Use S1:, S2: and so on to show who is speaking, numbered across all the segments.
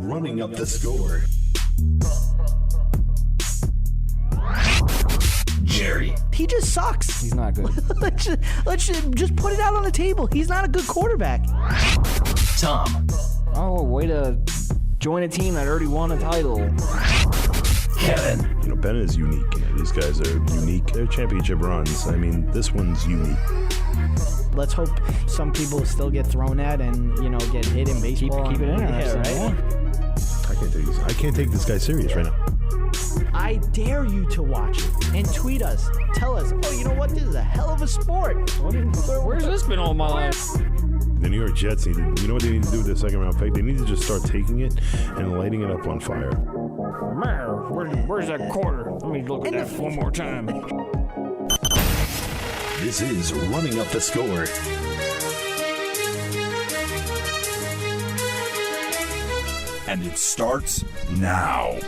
S1: running up the score. Jerry.
S2: He just sucks.
S3: He's not good.
S2: let's just put it out on the table. He's not a good quarterback.
S1: Tom.
S3: Oh, way to join a team that already won a title.
S1: Kevin.
S4: Bennett is unique. These guys are unique. They're championship runs. I mean, this one's unique.
S2: Let's hope some people still get thrown at and, get hit in baseball.
S3: Keep it in there.
S2: Right?
S4: I can't take this guy serious right now.
S2: I dare you to watch it and tweet us. Tell us, you know what? This is a hell of a sport.
S3: Where's this been all my life?
S4: The New York Jets you know what they need to do with their second round pick? They need to just start taking it and lighting it up on fire.
S3: Where's that quarter? Let me look at that one more time.
S1: This is Running Up the Score. And it starts now.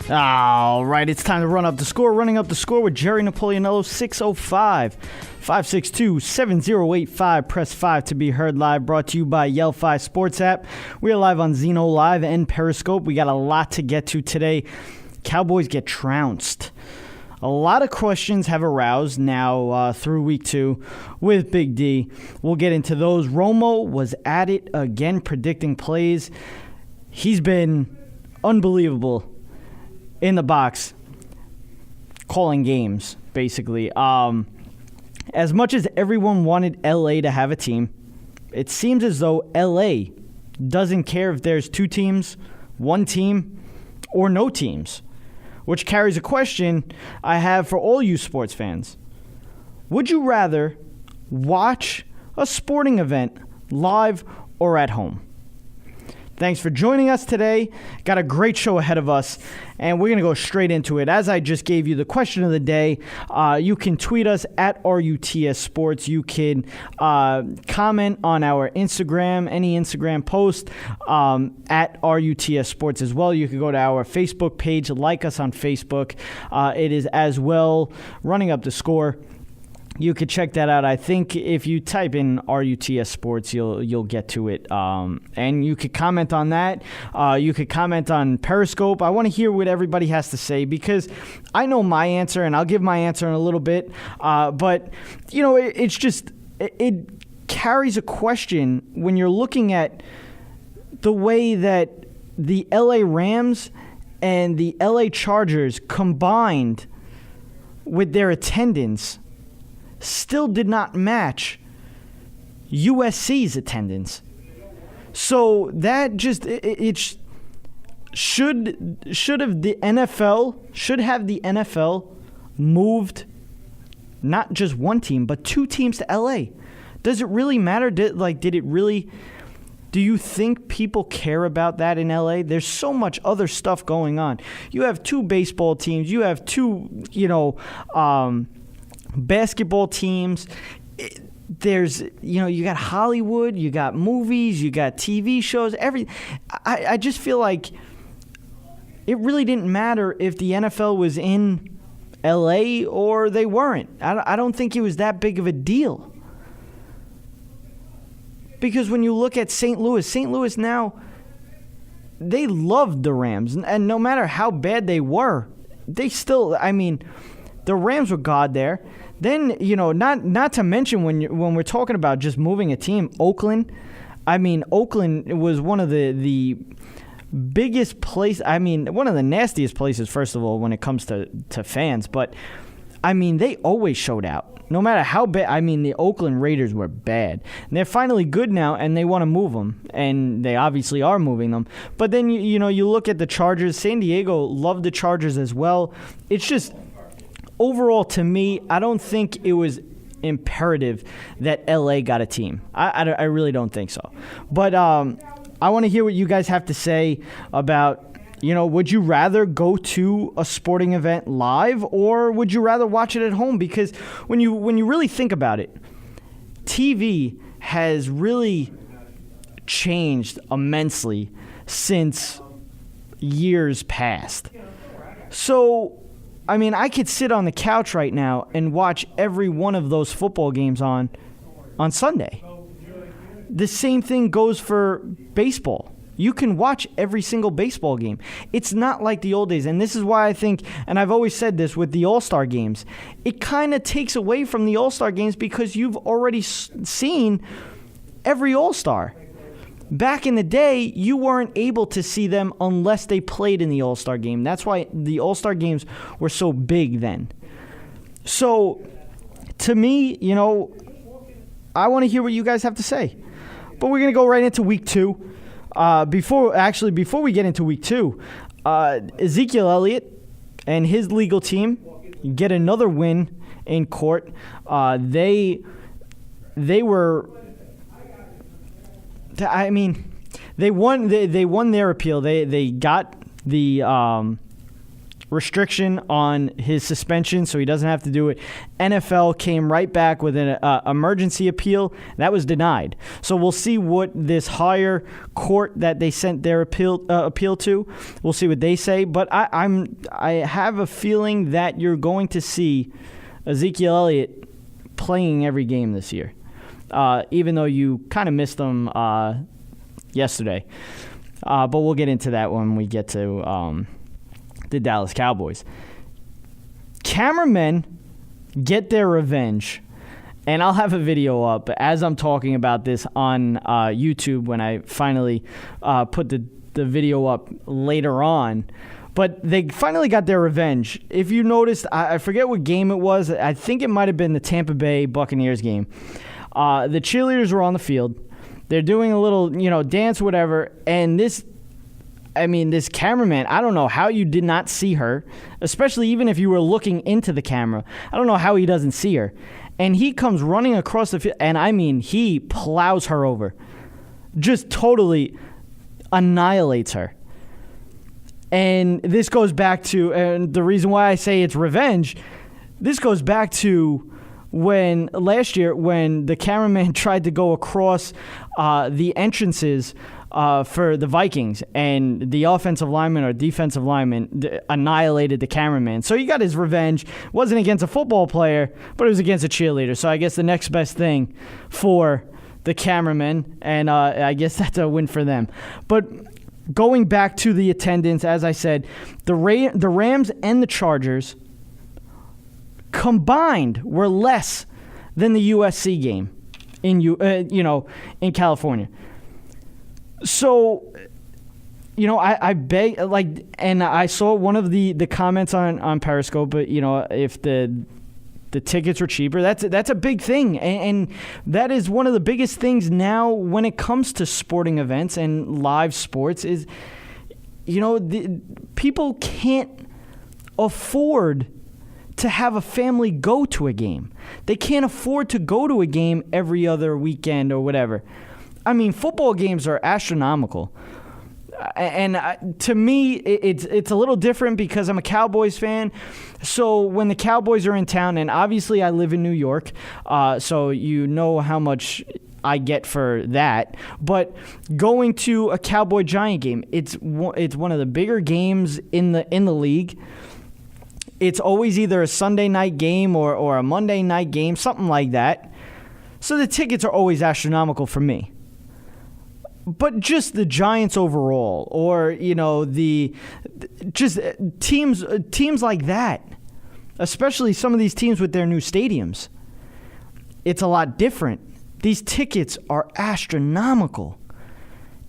S2: All right, it's time to run up the score. Running up the score with Jerry Napoleonello, 605-562-7085. Press 5 to be heard live. Brought to you by Yell5 Sports app. We are live on Zeno Live and Periscope. We got a lot to get to today. Cowboys get trounced. A lot of questions have aroused now through week 2 with Big D. We'll get into those. Romo was at it again, predicting plays. He's been unbelievable in the box, calling games, basically. As much as everyone wanted LA to have a team, it seems as though LA doesn't care if there's 2 teams, 1 team, or no teams, which carries a question I have for all you sports fans. Would you rather watch a sporting event live or at home? Thanks for joining us today. Got a great show ahead of us, and we're going to go straight into it. As I just gave you the question of the day, you can tweet us at RUTS Sports. You can comment on our Instagram, any Instagram post at RUTS Sports as well. You can go to our Facebook page, like us on Facebook. It is as well Running Up the Score. You could check that out. I think if you type in RUTS Sports, you'll get to it. And you could comment on that. You could comment on Periscope. I want to hear what everybody has to say because I know my answer, and I'll give my answer in a little bit. But, it's just, it carries a question when you're looking at the way that the LA Rams and the LA Chargers combined with their attendance still did not match USC's attendance. So that just it should have the NFL moved not just 1 team but 2 teams to LA. Does it really matter? Do you think people care about that in LA? There's so much other stuff going on. You have 2 baseball teams, you have 2, basketball teams. There's, you got Hollywood, you got movies, you got TV shows, I just feel like it really didn't matter if the NFL was in LA or they weren't. I don't think it was that big of a deal. Because when you look at St. Louis now, they loved the Rams. And no matter how bad they were, they still, the Rams were God there. Then, not to mention when we're talking about just moving a team, Oakland. Oakland was one of the biggest place. One of the nastiest places, first of all, when it comes to fans. But, they always showed out. No matter how bad. The Oakland Raiders were bad. And they're finally good now, and they want to move them. And they obviously are moving them. But then, you look at the Chargers. San Diego loved the Chargers as well. It's just, overall, to me, I don't think it was imperative that LA got a team. I really don't think so. But I want to hear what you guys have to say about, would you rather go to a sporting event live or would you rather watch it at home? Because when you really think about it, TV has really changed immensely since years past. So I mean, I could sit on the couch right now and watch every one of those football games on Sunday. The same thing goes for baseball. You can watch every single baseball game. It's not like the old days. And this is why I think, and I've always said this with the All-Star games, it kind of takes away from the All-Star games because you've already seen every All-Star. Back in the day, you weren't able to see them unless they played in the All-Star game. That's why the All-Star games were so big then. So, to me, I want to hear what you guys have to say. But we're going to go right into week 2. Before we get into week 2, Ezekiel Elliott and his legal team get another win in court. They won their appeal. They got the restriction on his suspension, so he doesn't have to do it. NFL came right back with an emergency appeal. That was denied. So we'll see what this higher court that they sent their appeal to. We'll see what they say. But I have a feeling that you're going to see Ezekiel Elliott playing every game this year, even though you kind of missed him yesterday. But we'll get into that when we get to the Dallas Cowboys. Cameramen get their revenge, and I'll have a video up as I'm talking about this on YouTube when I finally put the video up later on. But they finally got their revenge. If you noticed, I forget what game it was. I think it might have been the Tampa Bay Buccaneers game. The cheerleaders were on the field. They're doing a little, dance, whatever, and this cameraman, I don't know how you did not see her, especially even if you were looking into the camera. I don't know how he doesn't see her. And he comes running across the field, and he plows her over. Just totally annihilates her. And this goes back to, and the reason why I say it's revenge, this goes back to last year when the cameraman tried to go across the entrances for the Vikings, and the offensive lineman or defensive lineman annihilated the cameraman. So he got his revenge. It wasn't against a football player, but it was against a cheerleader. So I guess the next best thing for the cameraman, and I guess that's a win for them. But going back to the attendance, as I said, the Rams and the Chargers combined were less than the USC game in California. So, I beg, and I saw one of the comments on Periscope, but, if the tickets were cheaper, that's a big thing. And that is one of the biggest things now when it comes to sporting events and live sports is, people can't afford to have a family go to a game. They can't afford to go to a game every other weekend or whatever. I mean, football games are astronomical. And to me, it's a little different because I'm a Cowboys fan. So when the Cowboys are in town, and obviously I live in New York, so you know how much I get for that. But going to a Cowboy-Giant game, it's one of the bigger games in the league. It's always either a Sunday night game or a Monday night game, something like that. So the tickets are always astronomical for me. But just the Giants overall, or just teams like that, especially some of these teams with their new stadiums, it's a lot different. These tickets are astronomical.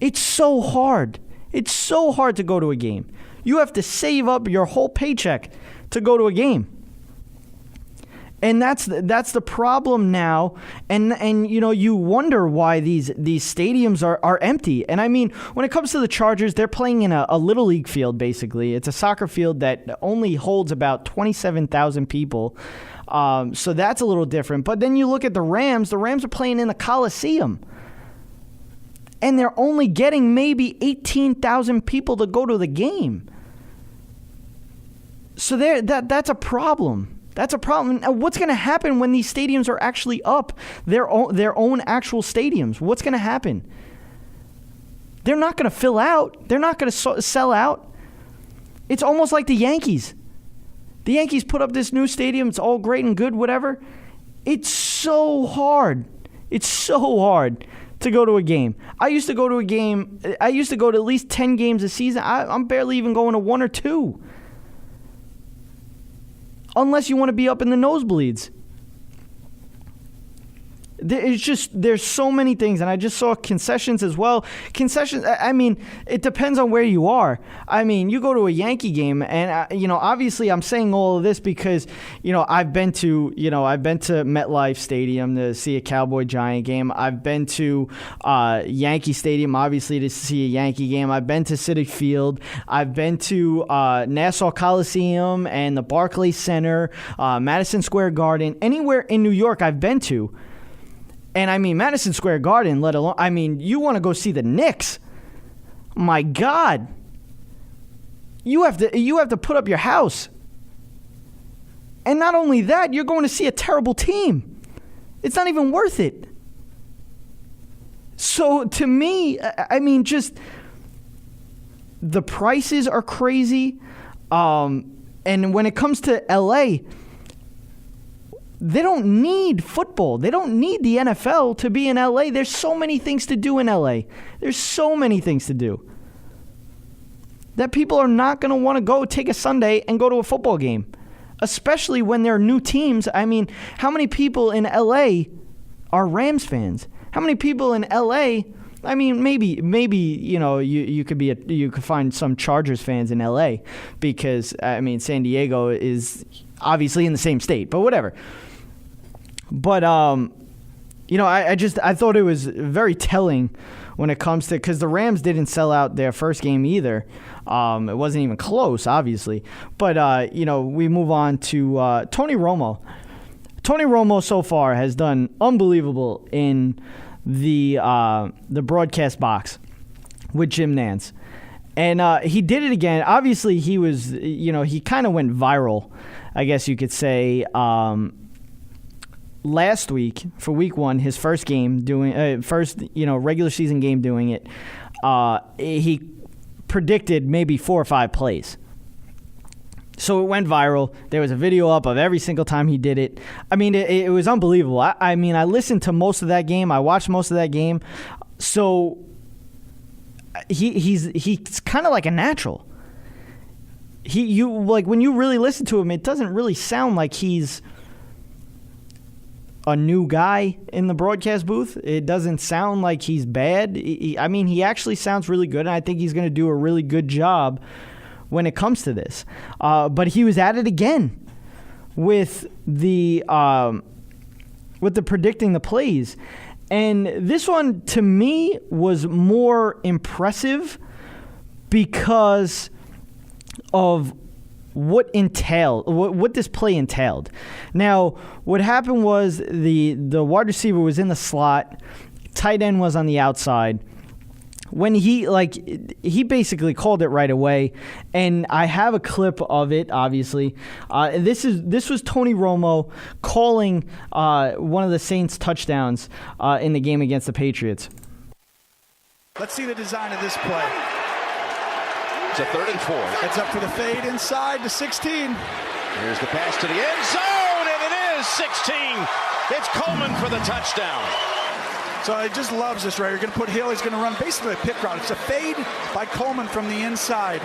S2: It's so hard. It's so hard to go to a game. You have to save up your whole paycheck to go to a game. And that's the problem now, and you wonder why these stadiums are empty. And I mean, when it comes to the Chargers, they're playing in a little league field. Basically, it's a soccer field that only holds about 27,000 people. So that's a little different. But then you look at the Rams. The Rams are playing in the Coliseum, and they're only getting maybe 18,000 people to go to the game. So that's a problem. That's a problem. Now, what's going to happen when these stadiums are actually up, their own actual stadiums? What's going to happen? They're not going to fill out. They're not going to sell out. It's almost like the Yankees. The Yankees put up this new stadium. It's all great and good, whatever. It's so hard. It's so hard to go to a game. I used to go to at least 10 games a season. I'm barely even going to 1 or 2. Unless you want to be up in the nosebleeds. There's so many things, and I just saw concessions as well. Concessions, I mean, it depends on where you are. I mean, you go to a Yankee game, and obviously, I'm saying all of this because I've been to MetLife Stadium to see a Cowboy Giant game. I've been to Yankee Stadium, obviously, to see a Yankee game. I've been to Citi Field. I've been to Nassau Coliseum and the Barclays Center, Madison Square Garden, anywhere in New York I've been to. And I mean, Madison Square Garden, let alone, I mean, you want to go see the Knicks. My God. You have to put up your house. And not only that, you're going to see a terrible team. It's not even worth it. So to me, I mean, just the prices are crazy. And when it comes to LA, they don't need football. They don't need the NFL to be in LA. There's so many things to do in LA. There's so many things to do that people are not going to want to go take a Sunday and go to a football game, especially when there are new teams. I mean, how many people in LA are Rams fans? How many people in LA? I mean, maybe you could find some Chargers fans in LA because I mean San Diego is obviously in the same state, but whatever. But, I thought it was very telling when it comes to, because the Rams didn't sell out their first game either. It wasn't even close, obviously. But, we move on to Tony Romo. Tony Romo so far has done unbelievable in the broadcast box with Jim Nantz. And he did it again. Obviously, he was, he kind of went viral, I guess you could say, last week for week 1, his first game regular season game doing it. He predicted maybe 4 or 5 plays. So it went viral. There was a video up of every single time he did it. I mean, it was unbelievable. I mean, I listened to most of that game. I watched most of that game. So he's kind of like a natural. When you really listen to him, it doesn't really sound like he's a new guy in the broadcast booth. It doesn't sound like he's bad. He actually sounds really good, and I think he's going to do a really good job when it comes to this. But he was at it again with the predicting the plays. And this one, to me, was more impressive because of what this play entailed. Now, what happened was the wide receiver was in the slot, tight end was on the outside. When he basically called it right away, and I have a clip of it. Obviously, this was Tony Romo calling one of the Saints' touchdowns in the game against the Patriots.
S5: Let's see the design of this play.
S6: It's a 3rd and 4.
S5: It's up for the fade inside to 16.
S6: Here's the pass to the end zone, and it is 16. It's Coleman for the touchdown.
S5: So he just loves this, right? You're going to put Hill. He's going to run basically a pick route. It's a fade by Coleman from the inside.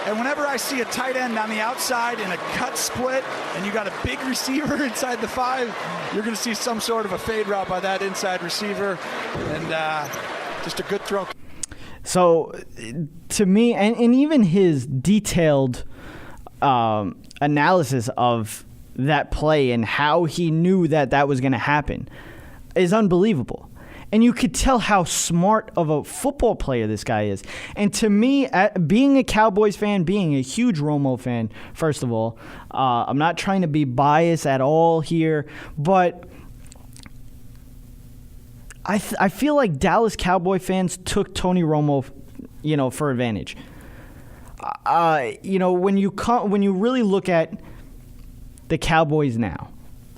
S5: And whenever I see a tight end on the outside in a cut split, and you got a big receiver inside the 5, you're going to see some sort of a fade route by that inside receiver. And just a good throw.
S2: So, to me, and even his detailed analysis of that play and how he knew that was going to happen is unbelievable. And you could tell how smart of a football player this guy is. And to me, being a Cowboys fan, being a huge Romo fan, first of all, I'm not trying to be biased at all here, but I feel like Dallas Cowboy fans took Tony Romo, for advantage. When you really look at the Cowboys now,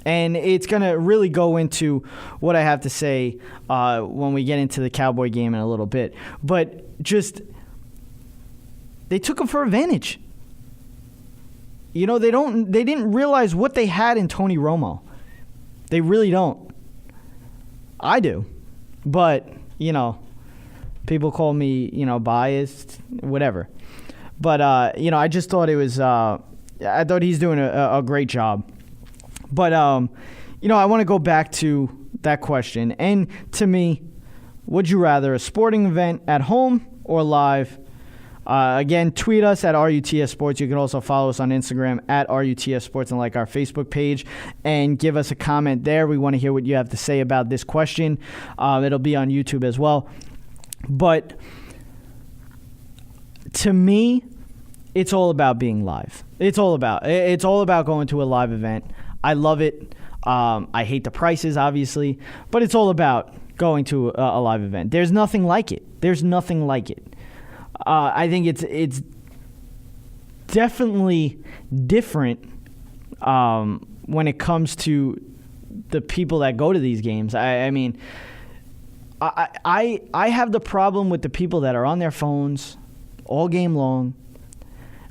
S2: and it's going to really go into what I have to say when we get into the Cowboy game in a little bit. But just, they took him for advantage. You know, they didn't realize what they had in Tony Romo. They really don't. I do. But, you know, people call me, you know, biased, whatever. But, you know, I just thought it was, I thought he's doing a great job. But, you know, I want to go back to that question. And to me, would you rather a sporting event at home or live? Again, tweet us at RUTS Sports. You can also follow us on Instagram at RUTS Sports and like our Facebook page and give us a comment there. We want to hear what you have to say about this question. It'll be on YouTube as well. But to me, it's all about being live. It's all about going to a live event. I love it. I hate the prices, obviously, but it's all about going to a live event. There's nothing like it. I think it's definitely different when it comes to the people that go to these games. I mean, I have the problem with the people that are on their phones all game long,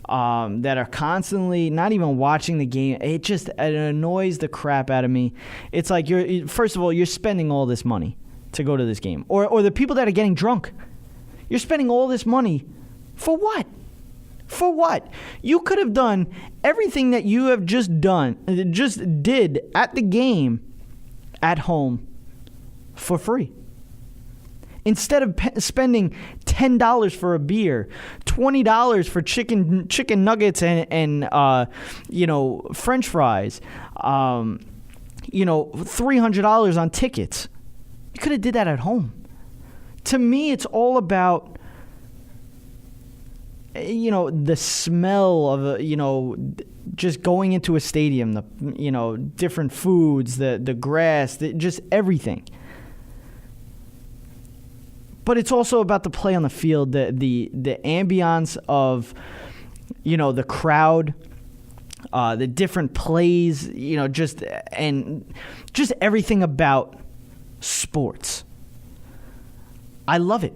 S2: that are constantly not even watching the game. It annoys the crap out of me. It's like first of all, you're spending all this money to go to this game. Or the people that are getting drunk. You're spending all this money for what? For what? You could have done everything that you have just did at the game at home for free. Instead of spending $10 for a beer, $20 for chicken nuggets and you know, French fries, you know, $300 on tickets, you could have did that at home. To me, it's all about, you know, the smell of, you know, just going into a stadium, the, you know, different foods, the grass, just everything. But it's also about the play on the field, the ambiance of, you know, the crowd, the different plays, you know, just everything about sports. I love it.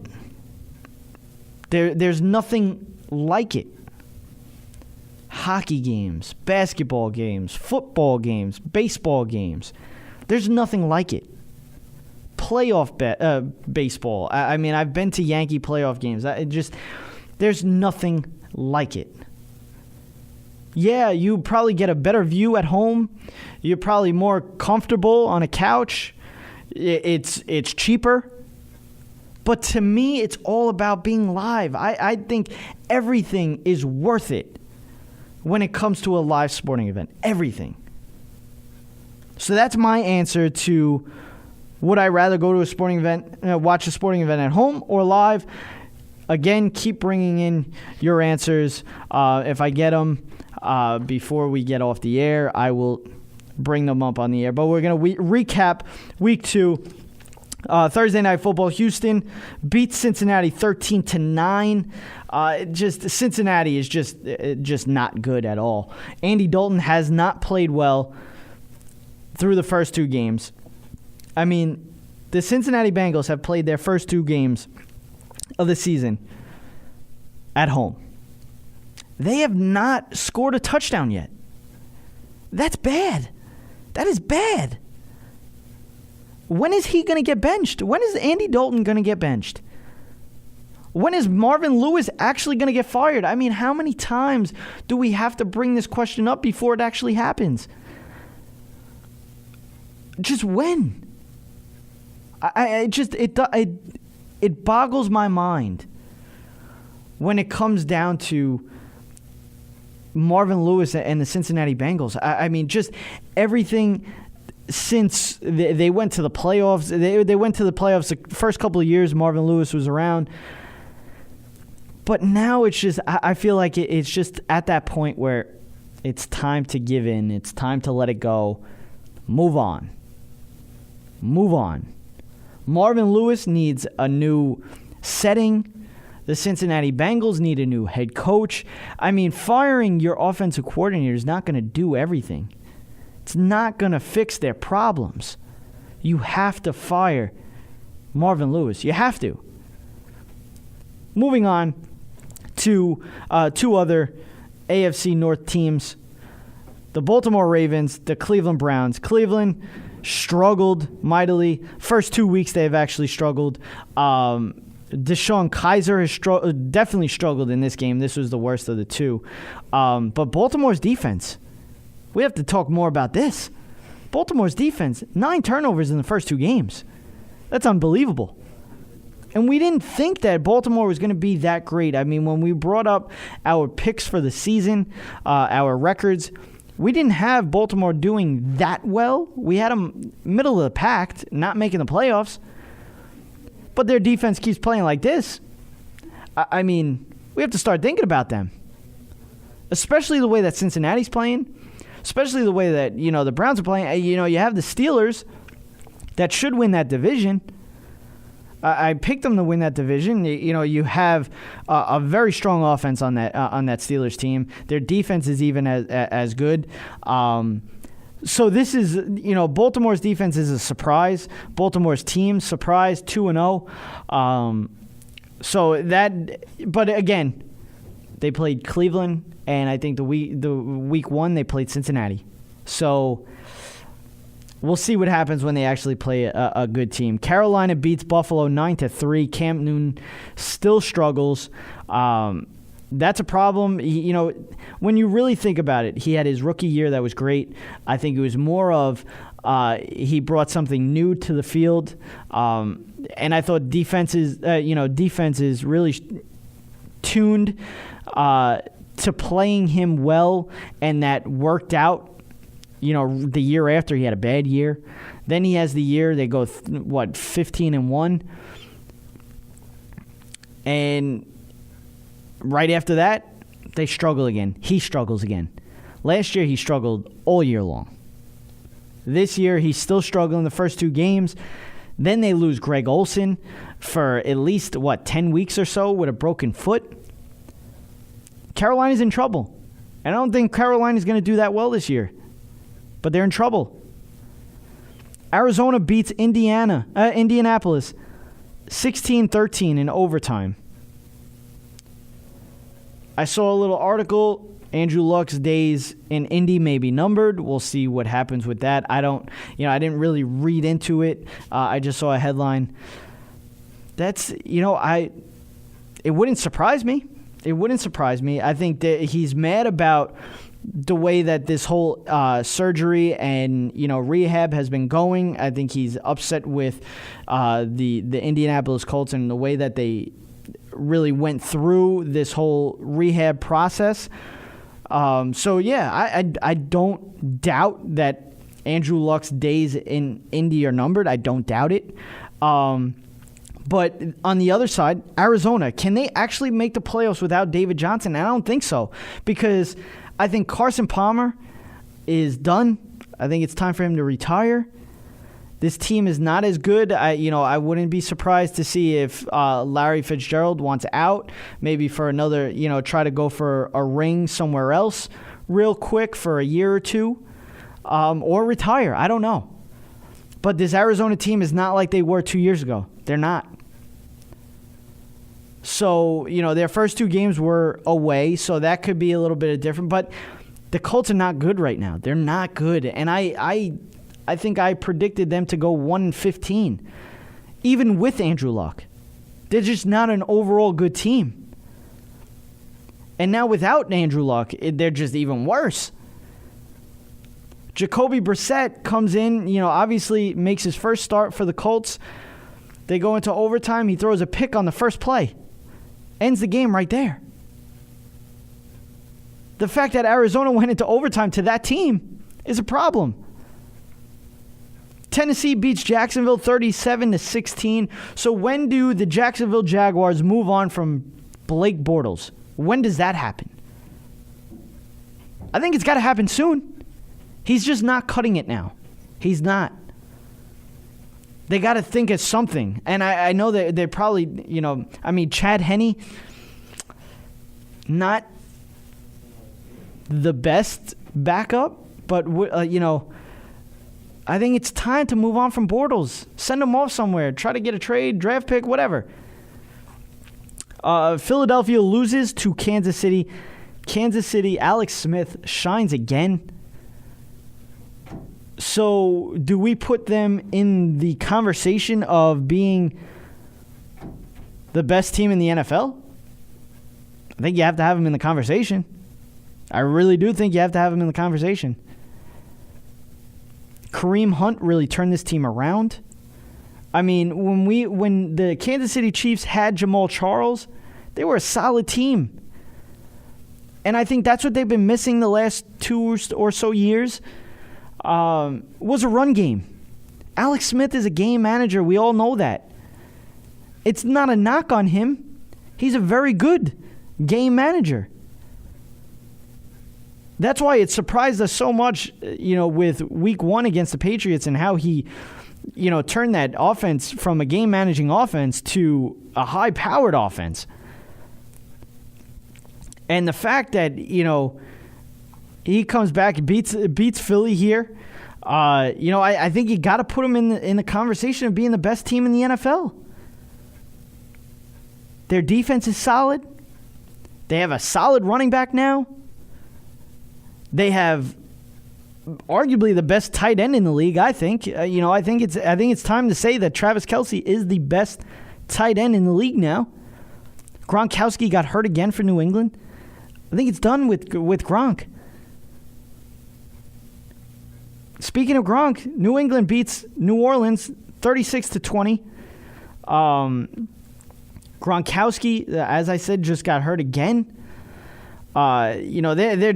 S2: There's nothing like it. Hockey games, basketball games, football games, baseball games. There's nothing like it. Playoff baseball. I mean, I've been to Yankee playoff games. There's nothing like it. Yeah, you probably get a better view at home. You're probably more comfortable on a couch. It's cheaper. But to me, it's all about being live. I think everything is worth it when it comes to a live sporting event. Everything. So that's my answer to, would I rather go to a sporting event, watch a sporting event at home or live? Again, keep bringing in your answers. If I get them before we get off the air, I will bring them up on the air. But we're going to recap Week 2. Thursday Night Football, Houston beats Cincinnati 13-9. Cincinnati is just not good at all. Andy Dalton has not played well through the first two games. I mean, the Cincinnati Bengals have played their first two games of the season at home. They have not scored a touchdown yet. That's bad. That is bad. When is he going to get benched? When is Andy Dalton going to get benched? When is Marvin Lewis actually going to get fired? I mean, how many times do we have to bring this question up before it actually happens? Just when? It boggles my mind when it comes down to Marvin Lewis and the Cincinnati Bengals. I mean, just everything since they went to the playoffs. They went to the playoffs the first couple of years Marvin Lewis was around. But now it's just, I feel like it's just at that point where it's time to give in. It's time to let it go. Move on. Marvin Lewis needs a new setting. The Cincinnati Bengals need a new head coach. I mean, firing your offensive coordinator is not going to do everything. It's not going to fix their problems. You have to fire Marvin Lewis. You have to. Moving on to two other AFC North teams. the Baltimore Ravens, the Cleveland Browns. Cleveland struggled mightily. First 2 weeks they have actually struggled. Deshaun Kaiser has definitely struggled in this game. This was the worst of the two. But Baltimore's defense, we have to talk more about this. Baltimore's defense, 9 turnovers in the first 2 games. That's unbelievable. And we didn't think that Baltimore was going to be that great. I mean, when we brought up our picks for the season, our records, we didn't have Baltimore doing that well. We had them middle of the pack, not making the playoffs. But their defense keeps playing like this. I mean, we have to start thinking about them. Especially the way that Cincinnati's playing. Especially the way that, the Browns are playing. You have the Steelers that should win that division. I picked them to win that division. You have a very strong offense on that Steelers team. Their defense is even as good. So this is, Baltimore's defense is a surprise. Baltimore's team, surprise, 2-0. But again, they played Cleveland, and I think the week 1 they played Cincinnati. So we'll see what happens when they actually play a good team. Carolina beats Buffalo 9-3. Cam Newton still struggles. That's a problem. When you really think about it, he had his rookie year that was great. I think it was more of he brought something new to the field, and I thought defense is really tuned to playing him well, and that worked out. The year after he had a bad year, then he has the year they go 15-1, and right after that, they struggle again. He struggles again. Last year, he struggled all year long. This year, he's still struggling the first 2 games. Then they lose Greg Olsen for at least, 10 weeks or so with a broken foot. Carolina's in trouble. And I don't think Carolina's going to do that well this year. But they're in trouble. Arizona beats Indianapolis 16-13 in overtime. I saw a little article. Andrew Luck's days in Indy may be numbered. We'll see what happens with that. I didn't really read into it. I just saw a headline. That's, it wouldn't surprise me. It wouldn't surprise me. I think that he's mad about the way that this whole surgery and rehab has been going. I think he's upset with the Indianapolis Colts and the way that they really went through this whole rehab process. I don't doubt that Andrew Luck's days in Indy are numbered. I don't doubt it. But on the other side, Arizona, can they actually make the playoffs without David Johnson? I don't think so, because I think Carson Palmer is done. I think it's time for him to retire. This team is not as good. I wouldn't be surprised to see if Larry Fitzgerald wants out, maybe for another, try to go for a ring somewhere else real quick for a year or two, or retire. I don't know. But this Arizona team is not like they were 2 years ago. They're not. So, their first 2 games were away, so that could be a little bit different. But the Colts are not good right now. They're not good. And I think I predicted them to go 1-15, even with Andrew Luck. They're just not an overall good team. And now without Andrew Luck, they're just even worse. Jacoby Brissett comes in, obviously makes his first start for the Colts. They go into overtime. He throws a pick on the first play. Ends the game right there. The fact that Arizona went into overtime to that team is a problem. Tennessee beats Jacksonville 37-16. So when do the Jacksonville Jaguars move on from Blake Bortles? When does that happen? I think it's got to happen soon. He's just not cutting it now. He's not. They got to think of something. And I know that they're probably, Chad Henne, not the best backup, but, I think it's time to move on from Bortles. Send him off somewhere. Try to get a trade, draft pick, whatever. Philadelphia loses to Kansas City. Kansas City, Alex Smith shines again. So do we put them in the conversation of being the best team in the NFL? I think you have to have them in the conversation. I really do think you have to have them in the conversation. Kareem Hunt really turned this team around. I mean, when the Kansas City Chiefs had Jamal Charles, they were a solid team. And I think that's what they've been missing the last 2 or so years, was a run game. Alex Smith is a game manager. We all know that. It's not a knock on him. He's a very good game manager. That's why it surprised us so much, with week 1 against the Patriots and how he, turned that offense from a game-managing offense to a high-powered offense. And the fact that, he comes back and beats Philly here, I think you got to put him in the conversation of being the best team in the NFL. Their defense is solid. They have a solid running back now. They have arguably the best tight end in the league, I think. I think it's time to say that Travis Kelce is the best tight end in the league now. Gronkowski got hurt again for New England. I think it's done with Gronk. Speaking of Gronk, New England beats New Orleans 36-20. Gronkowski, as I said, just got hurt again. They're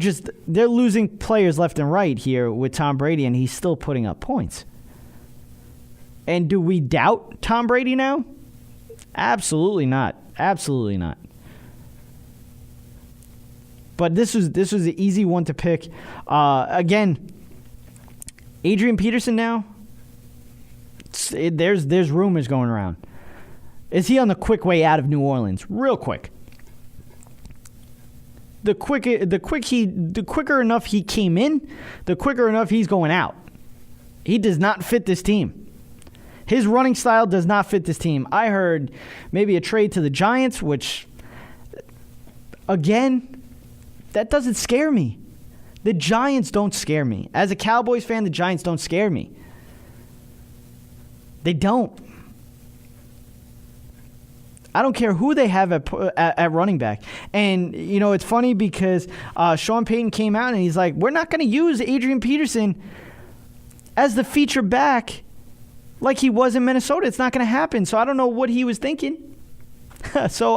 S2: losing players left and right here with Tom Brady, and he's still putting up points. And do we doubt Tom Brady now? Absolutely not. Absolutely not. But this was an easy one to pick. Again, Adrian Peterson now. There's rumors going around. Is he on the quick way out of New Orleans? Real quick. The quicker enough he came in, the quicker enough he's going out. He does not fit this team. His running style does not fit this team. I heard maybe a trade to the Giants, which, again, that doesn't scare me. The Giants don't scare me. As a Cowboys fan, the Giants don't scare me. They don't. I don't care who they have at running back. And, it's funny because Sean Payton came out and he's like, we're not going to use Adrian Peterson as the feature back like he was in Minnesota. It's not going to happen. So I don't know what he was thinking. So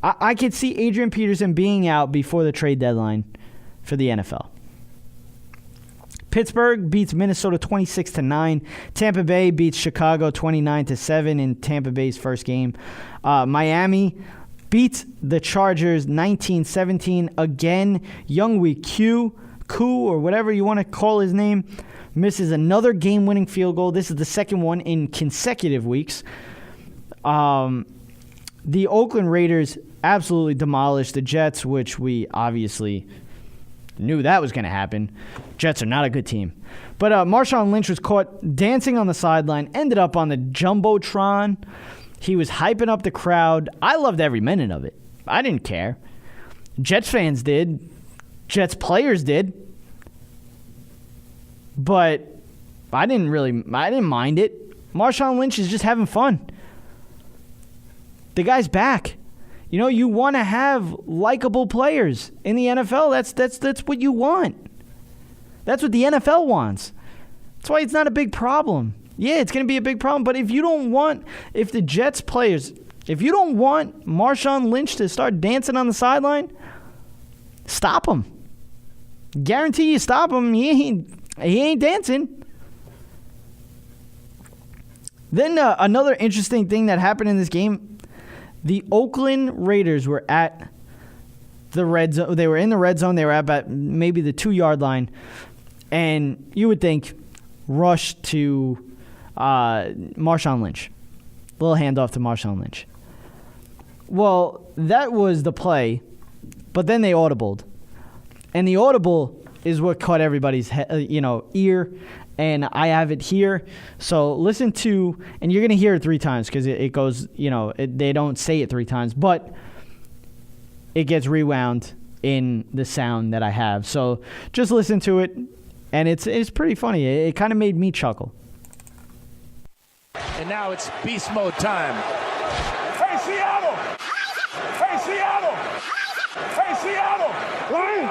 S2: I could see Adrian Peterson being out before the trade deadline for the NFL. Pittsburgh beats Minnesota 26-9. Tampa Bay beats Chicago 29-7 in Tampa Bay's first game. Miami beats the Chargers 19-17. Again, Younghoe Koo, or whatever you want to call his name, misses another game-winning field goal. This is the second one in consecutive weeks. The Oakland Raiders absolutely demolished the Jets, which we obviously knew that was going to happen. Jets are not a good team. But Marshawn Lynch was caught dancing on the sideline, ended up on the Jumbotron. He was hyping up the crowd. I loved every minute of it. I didn't care. Jets fans did. Jets players did. But I didn't mind it. Marshawn Lynch is just having fun. The guy's back. You want to have likable players in the NFL. That's what you want. That's what the NFL wants. That's why it's not a big problem. Yeah, it's going to be a big problem. But if you don't want Marshawn Lynch to start dancing on the sideline, stop him. Guarantee you stop him. He ain't dancing. Then another interesting thing that happened in this game. The Oakland Raiders were at the red zone. They were in the red zone. They were at about maybe the 2-yard line. And you would think rush to Marshawn Lynch. Little handoff to Marshawn Lynch. Well, that was the play, but then they audibled. And the audible is what caught everybody's ear. And I have it here. So listen to, and you're going to hear it 3 times because it goes, they don't say it 3 times, but it gets rewound in the sound that I have. So just listen to it. And it's pretty funny. It kind of made me chuckle.
S3: And now it's beast mode time. Hey, Seattle! Hey, Seattle! Hey, Seattle! Ryan!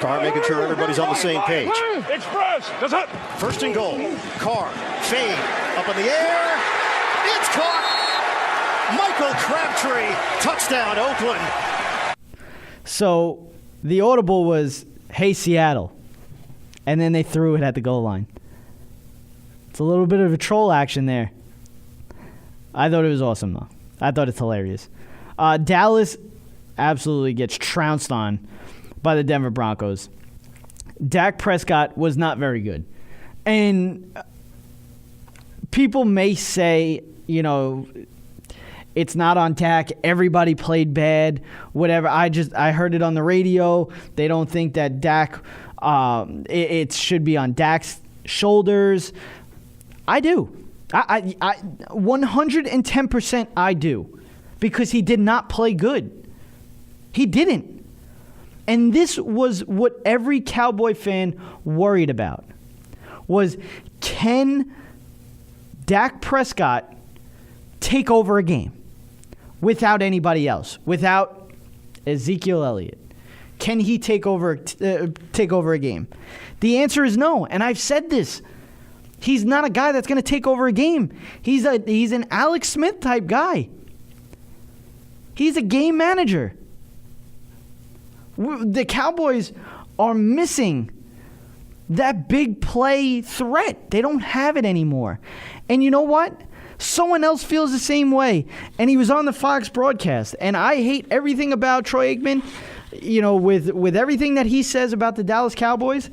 S6: Carr making sure everybody's on the same page.
S3: Express! That's it!
S6: First and goal. Carr, fade, up in the air. It's caught! Michael Crabtree, touchdown, Oakland.
S2: So the audible was, hey, Seattle. And then they threw it at the goal line. It's a little bit of a troll action there. I thought it was awesome, though. I thought it's hilarious. Dallas absolutely gets trounced on by the Denver Broncos. Dak Prescott was not very good. And people may say, it's not on Dak. Everybody played bad. Whatever. I heard it on the radio. They don't think that Dak, it should be on Dak's shoulders. I do. I 110% I do. Because he did not play good. He didn't. And this was what every Cowboy fan worried about. Was, can Dak Prescott take over a game without anybody else? Without Ezekiel Elliott? Can he take over a game? The answer is no. And I've said this. He's not a guy that's going to take over a game. He's an Alex Smith type guy. He's a game manager. The Cowboys are missing that big play threat. They don't have it anymore. And you know what? Someone else feels the same way. And he was on the Fox broadcast. And I hate everything about Troy Aikman, with everything that he says about the Dallas Cowboys.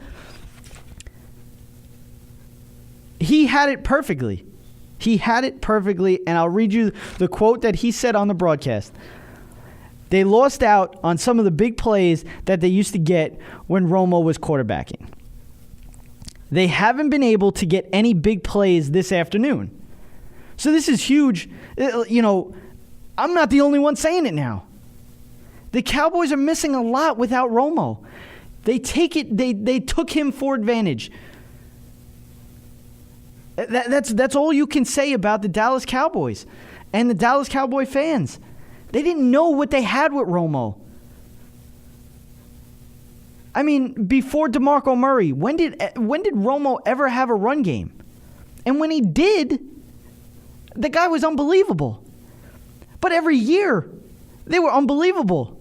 S2: He had it perfectly. He had it perfectly, and I'll read you the quote that he said on the broadcast. They lost out on some of the big plays that they used to get when Romo was quarterbacking. They haven't been able to get any big plays this afternoon. So this is huge. I'm not the only one saying it now. The Cowboys are missing a lot without Romo. They took him for advantage. That's all you can say about the Dallas Cowboys and the Dallas Cowboy fans. They didn't know what they had with Romo. I mean, before DeMarco Murray, when did Romo ever have a run game? And when he did, the guy was unbelievable. But every year, they were unbelievable.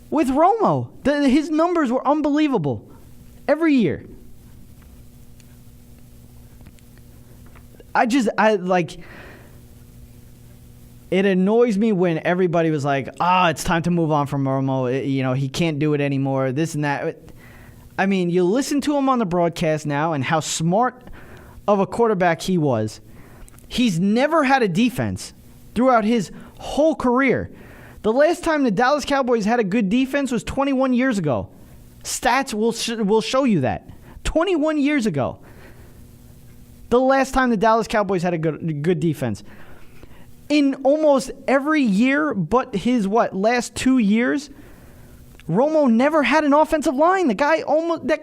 S2: With Romo, his numbers were unbelievable. Every year. It annoys me when everybody was like, it's time to move on from Romo. He can't do it anymore, this and that. I mean, you listen to him on the broadcast now and how smart of a quarterback he was. He's never had a defense throughout his whole career. The last time the Dallas Cowboys had a good defense was 21 years ago. Stats will show you that. 21 years ago. The last time the Dallas Cowboys had a good defense. In almost every year but his last 2 years, Romo never had an offensive line. That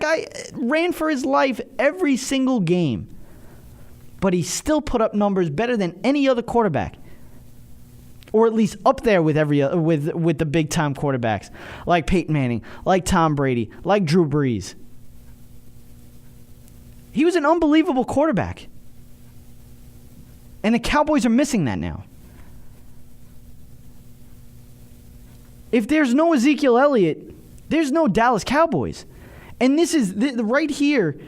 S2: guy ran for his life every single game. But he still put up numbers better than any other quarterback. Or at least up there with with the big time quarterbacks like Peyton Manning, like Tom Brady, like Drew Brees. He was an unbelievable quarterback. And the Cowboys are missing that now. If there's no Ezekiel Elliott, there's no Dallas Cowboys. And this is, right here,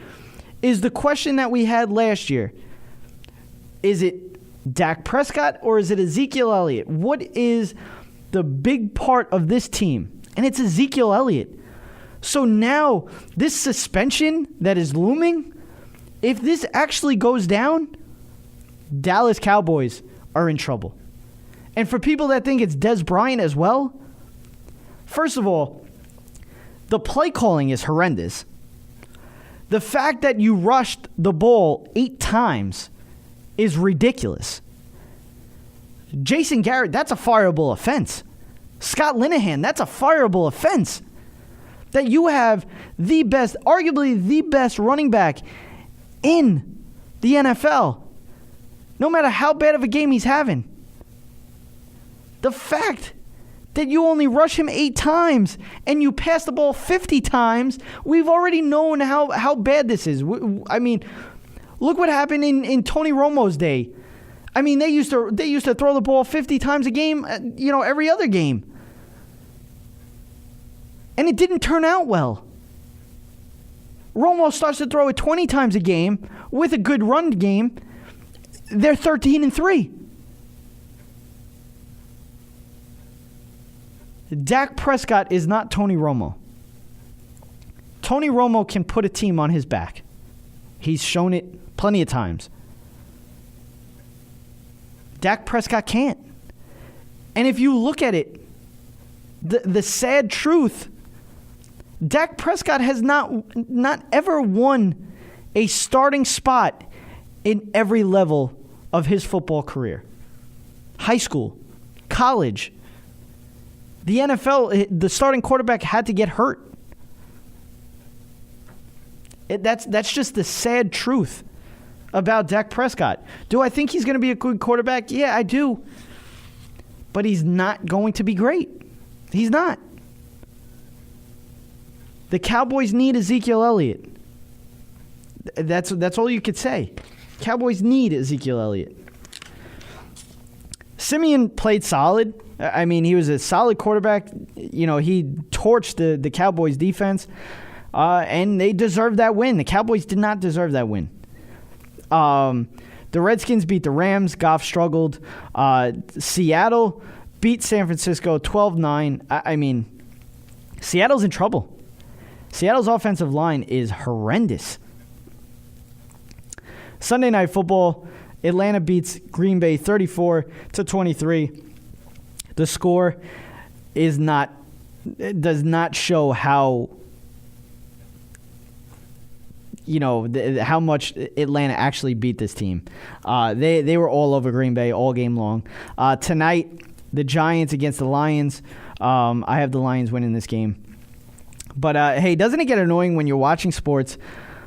S2: is the question that we had last year. Is it Dak Prescott or is it Ezekiel Elliott? What is the big part of this team? And it's Ezekiel Elliott. So now, this suspension that is looming, if this actually goes down, Dallas Cowboys are in trouble. And for people that think it's Des Bryant as well, first of all, the play calling is horrendous. The fact that you rushed the ball 8 times is ridiculous. Jason Garrett, that's a fireable offense. Scott Linehan, that's a fireable offense. that you have the best, arguably the best running back in the NFL, no matter how bad of a game he's having. The fact that you only rush him 8 times and you pass the ball 50 times, we've already known how bad this is. I mean, look what happened in Tony Romo's day. I mean, they used to throw the ball 50 times a game, every other game. And it didn't turn out well. Romo starts to throw it 20 times a game with a good run game. They're 13-3. Dak Prescott is not Tony Romo. Tony Romo can put a team on his back. He's shown it plenty of times. Dak Prescott can't. And if you look at it, the sad truth, Dak Prescott has not ever won a starting spot in every level of his football career. High school, college. The NFL, the starting quarterback had to get hurt. That's just the sad truth about Dak Prescott. Do I think he's going to be a good quarterback? Yeah, I do. But he's not going to be great. He's not. The Cowboys need Ezekiel Elliott. That's all you could say. Cowboys need Ezekiel Elliott. Simeon played solid. I mean, he was a solid quarterback. He torched the Cowboys defense, and they deserved that win. The Cowboys did not deserve that win. The Redskins beat the Rams. Goff struggled. Seattle beat San Francisco 12-9. I mean, Seattle's in trouble. Seattle's offensive line is horrendous. Sunday Night Football, Atlanta beats Green Bay 34-23. The score does not show how how much Atlanta actually beat this team. They were all over Green Bay all game long. Tonight, the Giants against the Lions. I have the Lions winning this game. But hey, doesn't it get annoying when you're watching sports?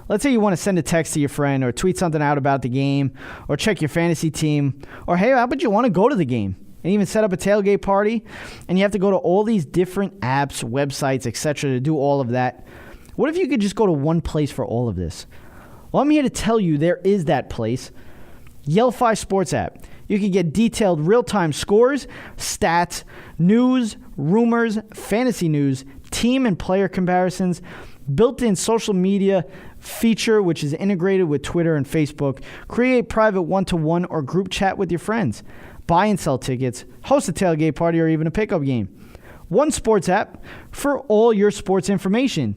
S2: Let's say you want to send a text to your friend or tweet something out about the game or check your fantasy team. Or hey, how about you want to go to the game and even set up a tailgate party, and you have to go to all these different apps, websites, etc. to do all of that. What if you could just go to one place for all of this? Well, I'm here to tell you there is that place. Yell-Fi Sports app. You can get detailed real-time scores, stats, news, rumors, fantasy news, team and player comparisons, built-in social media feature which is integrated with Twitter and Facebook. Create private one-to-one or group chat with your friends. Buy and sell tickets, host a tailgate party, or even a pickup game. One sports app for all your sports information.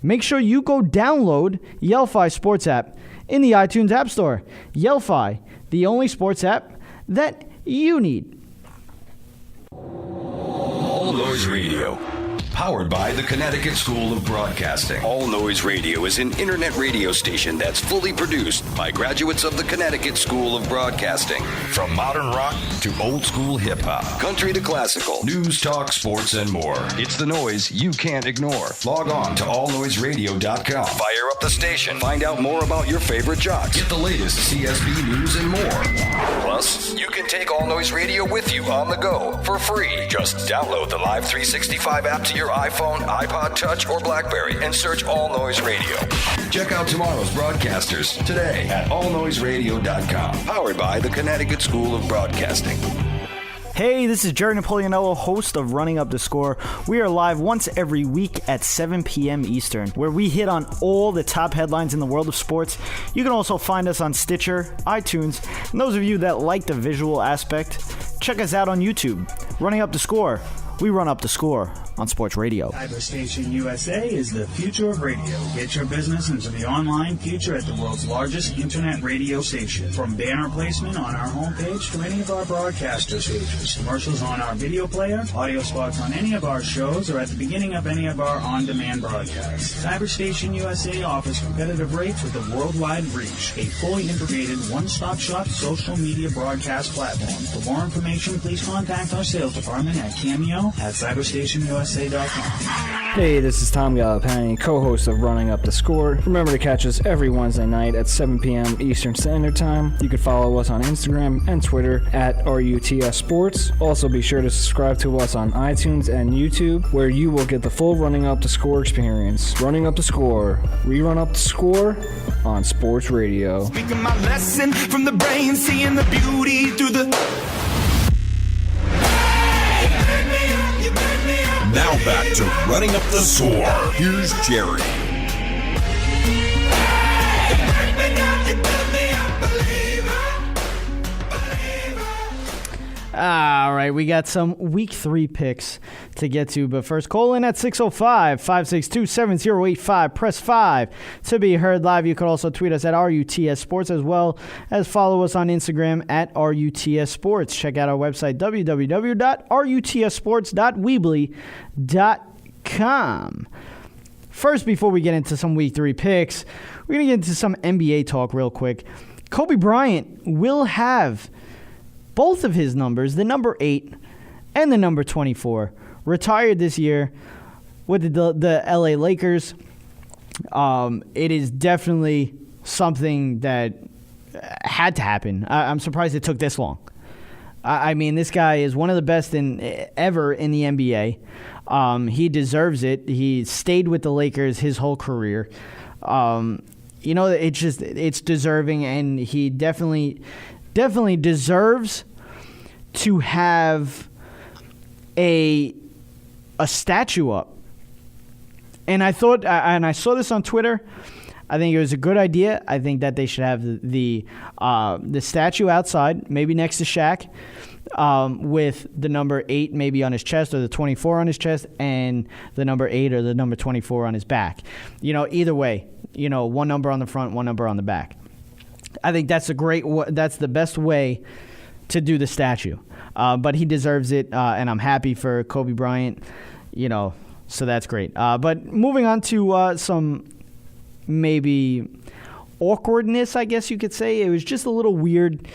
S2: Make sure you go download Yell-Fi Sports app in the iTunes App Store. Yell-Fi, the only sports app that you need.
S1: All Noise Radio. Powered by the Connecticut School of Broadcasting. All Noise Radio is an internet radio station that's fully produced by graduates of the Connecticut School of Broadcasting. From modern rock to old school hip hop, country to classical, news, talk, sports, and more. It's the noise you can't ignore. Log on to allnoiseradio.com. Fire up the station. Find out more about your favorite jocks. Get the latest CSB news and more. Plus, you can take All Noise Radio with you on the go for free. Just download the Live 365 app to your iPhone, iPod Touch, or BlackBerry and search All Noise Radio. Check out tomorrow's broadcasters today at allnoiseradio.com. Powered by the Connecticut School of Broadcasting.
S2: Hey, this is Jerry Napoleonello, host of Running Up the Score. We are live once every week at 7 p.m. Eastern, where we hit on all the top headlines in the world of sports. You can also find us on Stitcher, iTunes, and those of you that like the visual aspect, check us out on YouTube. Running Up the Score. We run up the score on Sports Radio.
S7: Cyberstation USA is the future of radio. Get your business into the online future at the world's largest internet radio station. From banner placement on our homepage to any of our broadcaster stages, commercials on our video player, audio spots on any of our shows, or at the beginning of any of our on-demand broadcasts. Cyberstation USA offers competitive rates with a worldwide reach. A fully integrated one-stop shop social media broadcast platform. For more information, please contact our sales department at Cameo at cyberstationusa.com.
S8: Hey, this is Tom Gallipani, co-host of Running Up the Score. Remember to catch us every Wednesday night at 7 p.m. Eastern Standard Time. You can follow us on Instagram and Twitter at RUTS Sports. Also, be sure to subscribe to us on iTunes and YouTube, where you will get the full Running Up the Score experience. Running Up the Score. We run up the score on Sports Radio.
S9: Speaking my lesson from the brain, seeing the beauty through the...
S1: Now back to Running Up the Score. Here's Jerry.
S2: All right, we got some Week 3 picks to get to, but first, call in at 605-562-7085. Press 5 to be heard live. You can also tweet us at RUTS Sports, as well as follow us on Instagram at RUTS Sports. Check out our website, www.rutsports.weebly.com. First, before we get into some Week 3 picks, we're going to get into some NBA talk real quick. Kobe Bryant will have both of his numbers, the number 8 and the number 24, retired this year with the LA Lakers. It is definitely something that had to happen. I'm surprised it took this long. I mean, this guy is one of the best ever in the NBA. He deserves it. He stayed with the Lakers his whole career. It's deserving, and he definitely deserves to have a statue up. And I thought, and I saw this on Twitter, I think it was a good idea. I think that they should have the statue outside, maybe next to Shaq, with the number 8 maybe on his chest, or the 24 on his chest, and the number 8 or the number 24 on his back. Either way, one number on the front, one number on the back. I think that's the best way to do the statue. But he deserves it, and I'm happy for Kobe Bryant, so that's great. But moving on to some maybe awkwardness, I guess you could say. It was just a little weird.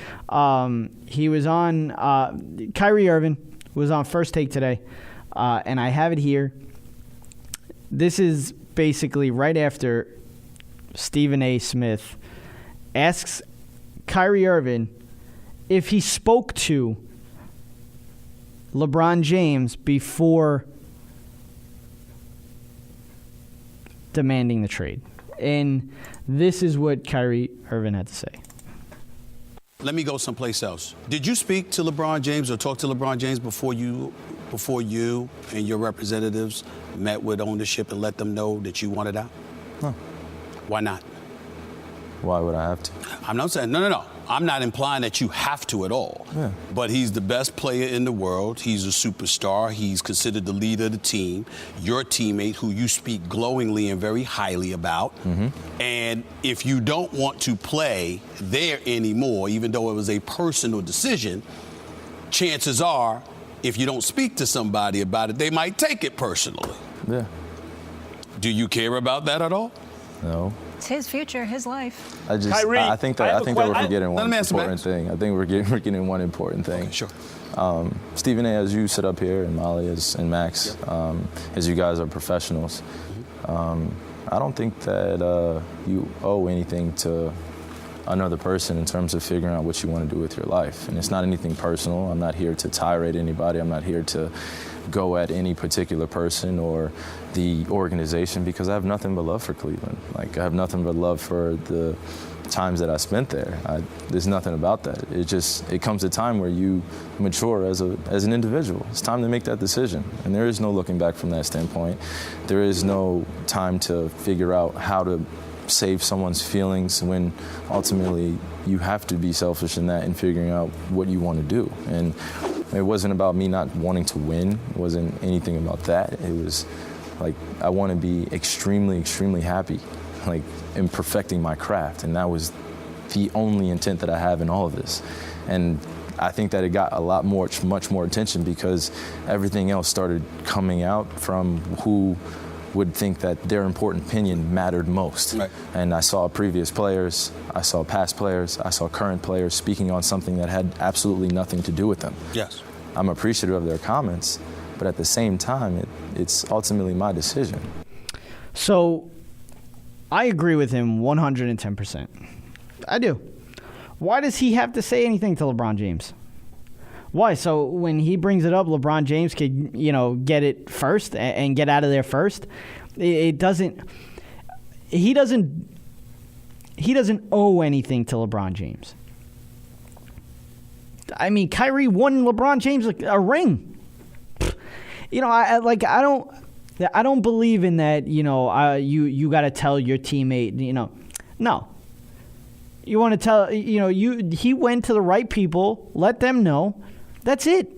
S2: He was on, Kyrie Irving was on First Take today, and I have it here. This is basically right after Stephen A. Smith asks Kyrie Irving if he spoke to LeBron James before demanding the trade. And this is what Kyrie Irving had to say.
S10: Let me go someplace else. Did you speak to LeBron James or talk to LeBron James before you and your representatives met with ownership and let them know that you wanted out?
S11: No.
S10: Why not?
S11: Why would I have to?
S10: I'm not saying, no. I'm not implying that you have to at all.
S11: Yeah.
S10: But he's the best player in the world. He's a superstar. He's considered the leader of the team. Your teammate, who you speak glowingly and very highly about. Mm-hmm. And if you don't want to play there anymore, even though it was a personal decision, chances are, if you don't speak to somebody about it, they might take it personally.
S11: Yeah.
S10: Do you care about that at all?
S11: No.
S12: It's his future, his life.
S10: Kyrie,
S11: I think that we're forgetting one important thing. I think we're getting one important thing.
S10: Okay, sure.
S11: Stephen A., as you sit up here, and Molly and Max, as you guys are professionals, I don't think that you owe anything to another person in terms of figuring out what you want to do with your life. And it's not anything personal. I'm not here to tirade anybody. I'm not here to go at any particular person or the organization, because I have nothing but love for Cleveland. I have nothing but love for the times that I spent there. There's nothing about that. It comes a time where you mature as an individual. It's time to make that decision. And there is no looking back from that standpoint. There is no time to figure out how to save someone's feelings when ultimately you have to be selfish in that and figuring out what you want to do. And it wasn't about me not wanting to win. It wasn't anything about that. It was I want to be extremely, extremely happy, in perfecting my craft. And that was the only intent that I have in all of this. And I think that it got much more attention because everything else started coming out from who would think that their important opinion mattered most. Right. And I saw previous players, I saw past players, I saw current players speaking on something that had absolutely nothing to do with them.
S10: Yes.
S11: I'm appreciative of their comments, But at the same time, it's ultimately my decision.
S2: So I agree with him 110%. I do. Why does he have to say anything to LeBron James? Why? So when he brings it up, LeBron James could, get it first and get out of there first. It doesn't. He doesn't owe anything to LeBron James. I mean, Kyrie won LeBron James a ring. I don't believe in that. You got to tell your teammate. No. You want to tell. He went to the right people. Let them know. That's it.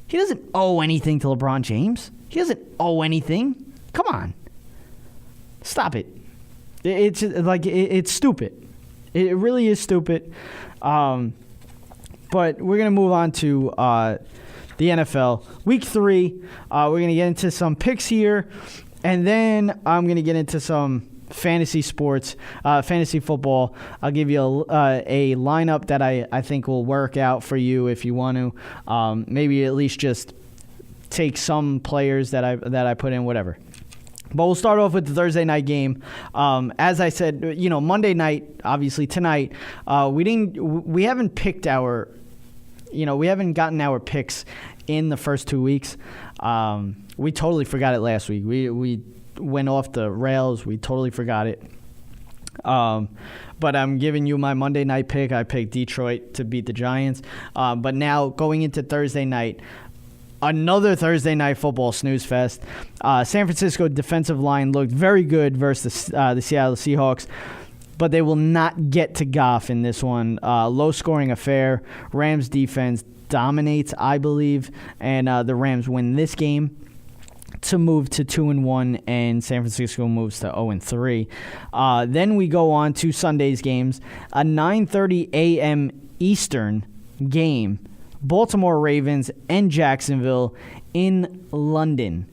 S2: He doesn't owe anything to LeBron James. He doesn't owe anything. Come on. Stop it. It's stupid. It really is stupid. But we're going to move on to the NFL. Week 3, we're going to get into some picks here. And then I'm going to get into some fantasy sports, fantasy football. I'll give you a lineup that I think will work out for you if you want to. Maybe at least just take some players that I put in, whatever. But we'll start off with the Thursday night game. As I said, Monday night, obviously tonight, we haven't picked our, we haven't gotten our picks in the first 2 weeks. We totally forgot it last week. We went off the rails. We totally forgot it. But I'm giving you my Monday night pick. I picked Detroit to beat the Giants. But now going into Thursday night, another Thursday night football snooze fest. San Francisco defensive line looked very good versus the Seattle Seahawks, but they will not get to Goff in this one. Low-scoring affair. Rams defense dominates, I believe, and the Rams win this game to move to 2-1, and San Francisco moves to 0-3. Then we go on to Sunday's games. A 9:30 a.m. Eastern game. Baltimore Ravens and Jacksonville in London.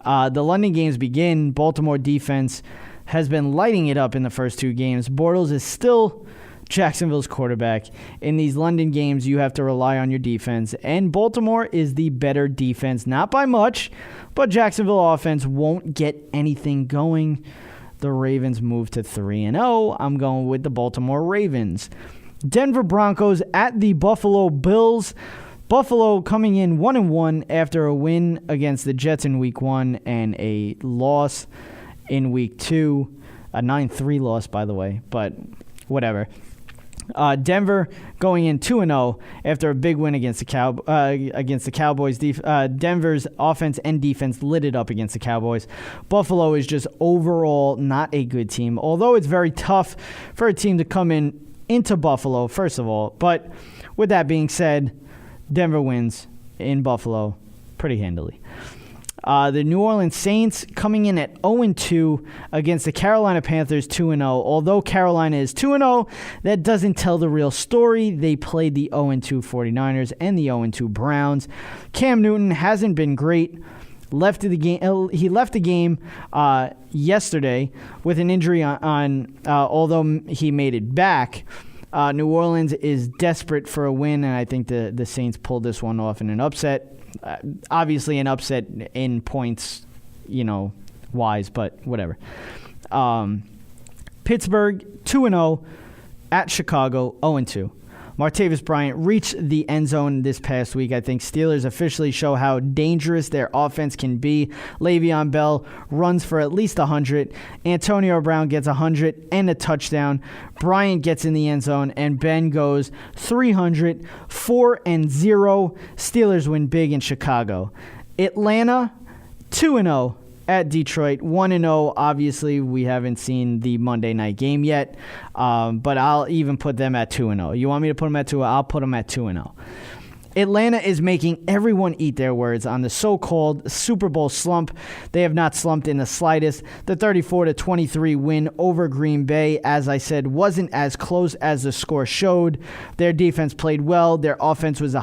S2: The London games begin. Baltimore defense has been lighting it up in the first 2 games. Bortles is still Jacksonville's quarterback. In these London games, you have to rely on your defense, and Baltimore is the better defense, not by much, but Jacksonville offense won't get anything going. The Ravens move to 3-0. I'm going with the Baltimore Ravens. Denver Broncos at the Buffalo Bills. Buffalo coming in 1-1 after a win against the Jets in Week 1 and a loss in Week 2. A 9-3 loss, by the way, but whatever. Denver going in 2-0 after a big win against the Cowboys. Denver's offense and defense lit it up against the Cowboys. Buffalo is just overall not a good team, although it's very tough for a team to come into Buffalo, first of all. But with that being said, Denver wins in Buffalo pretty handily. The New Orleans Saints coming in at 0-2 against the Carolina Panthers 2-0. Although Carolina is 2-0, that doesn't tell the real story. They played the 0-2 49ers and the 0-2 Browns. Cam Newton hasn't been great. He left the game yesterday with an injury on although he made it back. New Orleans is desperate for a win, and I think the Saints pulled this one off in an upset. Obviously an upset in points, wise, but whatever. Pittsburgh 2-0 at Chicago 0-2. Martavis Bryant reached the end zone this past week. I think Steelers officially show how dangerous their offense can be. Le'Veon Bell runs for at least 100. Antonio Brown gets 100 and a touchdown. Bryant gets in the end zone, and Ben goes 300, 4-0. Steelers win big in Chicago. Atlanta 2-0 at Detroit, 1-0. Obviously, we haven't seen the Monday night game yet, but I'll even put them at 2-0. You want me to put them at 2-0? I'll put them at 2-0. Atlanta is making everyone eat their words on the so-called Super Bowl slump. They have not slumped in the slightest. The 34-23 win over Green Bay, as I said, wasn't as close as the score showed. Their defense played well. Their offense was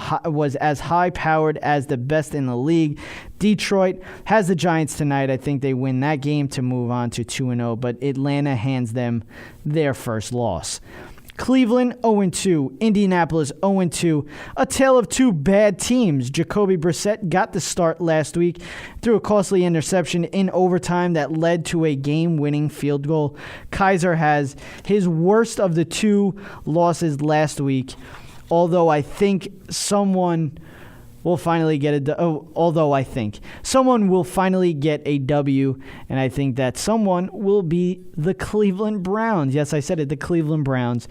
S2: as high-powered as the best in the league. Detroit has the Giants tonight. I think they win that game to move on to 2-0, but Atlanta hands them their first loss. Cleveland 0-2, Indianapolis 0-2. A tale of two bad teams. Jacoby Brissett got the start last week, threw a costly interception in overtime that led to a game-winning field goal. Kaiser has his worst of the two losses last week, although I think someone will finally get a W, and I think that someone will be the Cleveland Browns. Yes, I said it, the Cleveland Browns.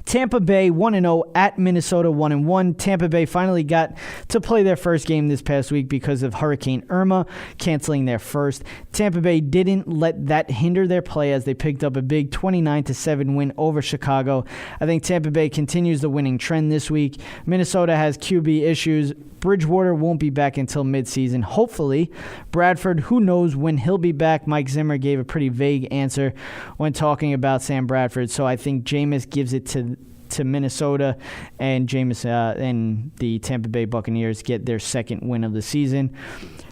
S2: Tampa Bay 1-0 at Minnesota 1-1. Tampa Bay finally got to play their first game this past week because of Hurricane Irma canceling their first. Tampa Bay didn't let that hinder their play as they picked up a big 29-7 win over Chicago. I think Tampa Bay continues the winning trend this week. Minnesota has QB issues. Bridgewater won't be back until midseason. Hopefully, Bradford, who knows when he'll be back. Mike Zimmer gave a pretty vague answer when talking about Sam Bradford, so I think Jameis gives it to Minnesota, and Jameis and the Tampa Bay Buccaneers get their second win of the season.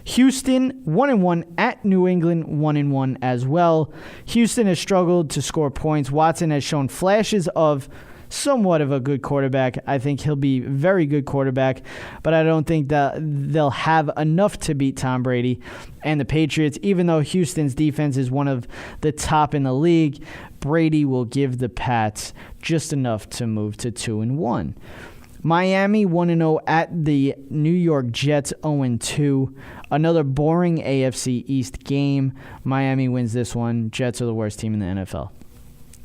S2: Houston 1-1 at New England 1-1 as well. Houston has struggled to score points. Watson has shown flashes of somewhat of a good quarterback. I think he'll be a very good quarterback, but I don't think that they'll have enough to beat Tom Brady and the Patriots. Even though Houston's defense is one of the top in the league, Brady will give the Pats just enough to move to 2-1. Miami 1-0 at the New York Jets 0-2. Another boring AFC East game. Miami wins this one. Jets are the worst team in the NFL.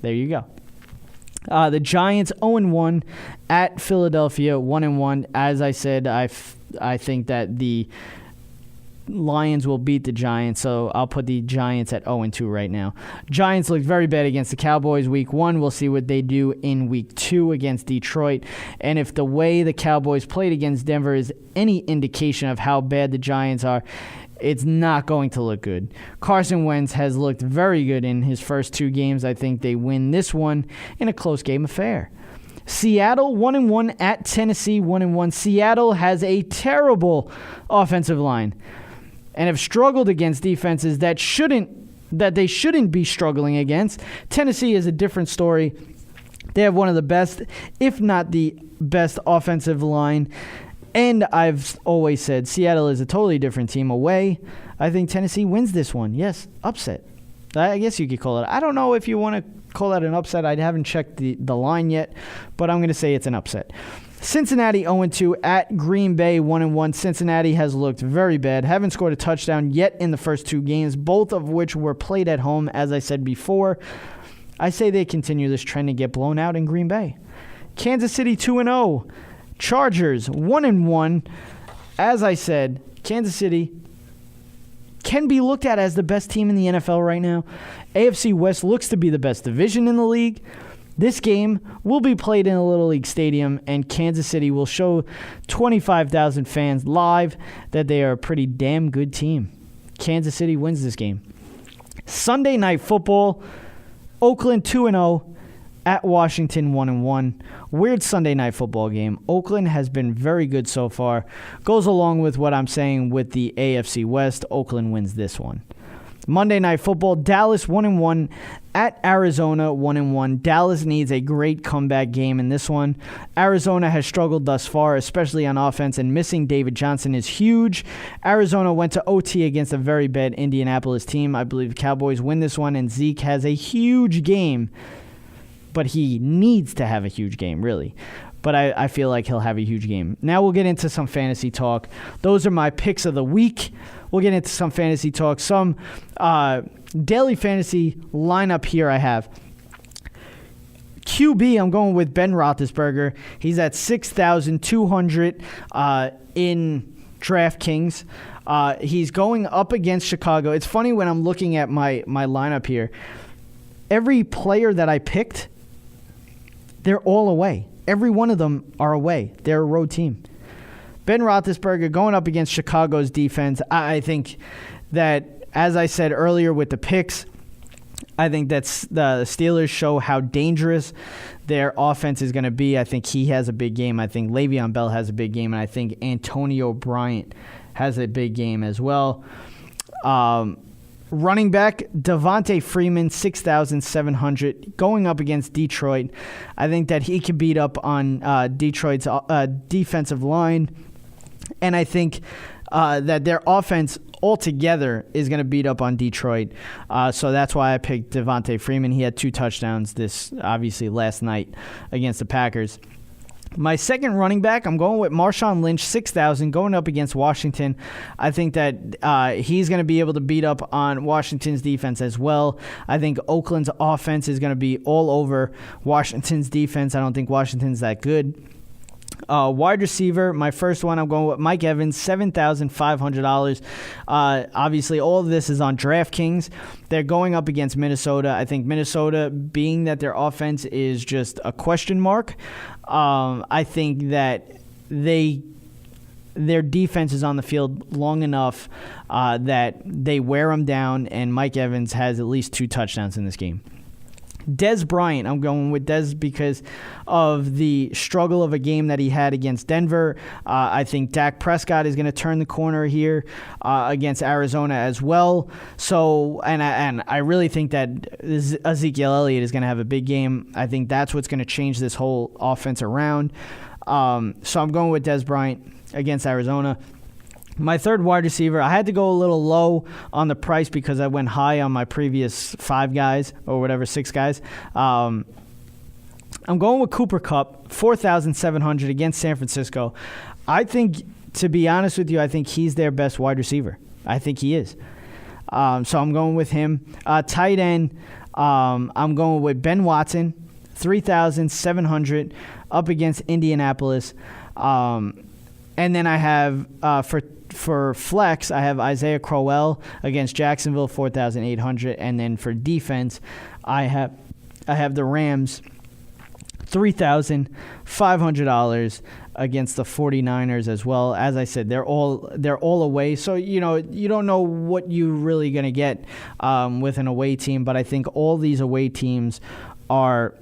S2: There you go. The Giants 0-1 at Philadelphia 1-1. As I said, I think that the Lions will beat the Giants, so I'll put the Giants at 0-2 right now. Giants looked very bad against the Cowboys week 1. We'll see what they do in week 2 against Detroit. And if the way the Cowboys played against Denver is any indication of how bad the Giants are, it's not going to look good. Carson Wentz has looked very good in his first 2 games. I think they win this one in a close game affair. Seattle 1-1 at Tennessee 1-1. Seattle has a terrible offensive line and have struggled against defenses that they shouldn't be struggling against. Tennessee is a different story. They have one of the best, if not the best, offensive line. And I've always said Seattle is a totally different team away. I think Tennessee wins this one. Yes, upset. I guess you could call it. I don't know if you want to call that an upset. I haven't checked the line yet, but I'm going to say it's an upset. Cincinnati 0-2 at Green Bay 1-1. Cincinnati has looked very bad. Haven't scored a touchdown yet in the first 2 games, both of which were played at home, as I said before. I say they continue this trend and get blown out in Green Bay. Kansas City 2-0. Chargers 1-1. As I said, Kansas City can be looked at as the best team in the NFL right now. AFC West looks to be the best division in the league. This game will be played in a Little League stadium, and Kansas City will show 25,000 fans live that they are a pretty damn good team. Kansas City wins this game. Sunday Night Football, Oakland 2-0 at Washington 1-1. Weird Sunday Night Football game. Oakland has been very good so far. Goes along with what I'm saying with the AFC West. Oakland wins this one. Monday Night Football, Dallas 1-1 at Arizona 1-1. Dallas needs a great comeback game in this one. Arizona has struggled thus far, especially on offense, and missing David Johnson is huge. Arizona went to OT against a very bad Indianapolis team. I believe Cowboys win this one, and Zeke has a huge game, but he needs to have a huge game, really. But I feel like he'll have a huge game. Now we'll get into some fantasy talk. Those are my picks of the week. We'll get into some fantasy talk. Some daily fantasy lineup here I have. QB, I'm going with Ben Roethlisberger. He's at 6,200 in DraftKings. He's going up against Chicago. It's funny when I'm looking at my lineup here. Every player that I picked, they're all away. Every one of them are away. They're a road team. Ben Roethlisberger going up against Chicago's defense. I think that, as I said earlier with the picks, I think that the Steelers show how dangerous their offense is going to be. I think he has a big game. I think Le'Veon Bell has a big game. And I think Antonio Bryant has a big game as well. Running back, Devontae Freeman, 6,700, going up against Detroit. I think that he can beat up on Detroit's defensive line, and I think that their offense altogether is going to beat up on Detroit. So that's why I picked Devontae Freeman. He had 2 touchdowns last night against the Packers. My second running back, I'm going with Marshawn Lynch, 6,000, going up against Washington. I think that he's going to be able to beat up on Washington's defense as well. I think Oakland's offense is going to be all over Washington's defense. I don't think Washington's that good. Wide receiver, my first one, I'm going with Mike Evans, $7,500. Obviously, all of this is on DraftKings. They're going up against Minnesota. I think Minnesota, being that their offense is just a question mark, I think that their defense is on the field long enough that they wear them down, and Mike Evans has at least 2 touchdowns in this game. Des Bryant, I'm going with Des because of the struggle of a game that he had against Denver. I think Dak Prescott is going to turn the corner here against Arizona as well. So, and I really think that Ezekiel Elliott is going to have a big game. I think that's what's going to change this whole offense around. So I'm going with Des Bryant against Arizona. My third wide receiver, I had to go a little low on the price because I went high on my previous 5 guys or whatever, 6 guys. I'm going with Cooper Kupp, 4,700 against San Francisco. I think, to be honest with you, I think he's their best wide receiver. I think he is. So I'm going with him. Tight end, I'm going with Ben Watson, 3,700 up against Indianapolis. And then I have, for flex, I have Isaiah Crowell against Jacksonville, 4,800, and then for defense, I have the Rams, $3,500 against the 49ers as well. As I said, they're all away, so you don't know what you're really going to get with an away team, but I think all these away teams are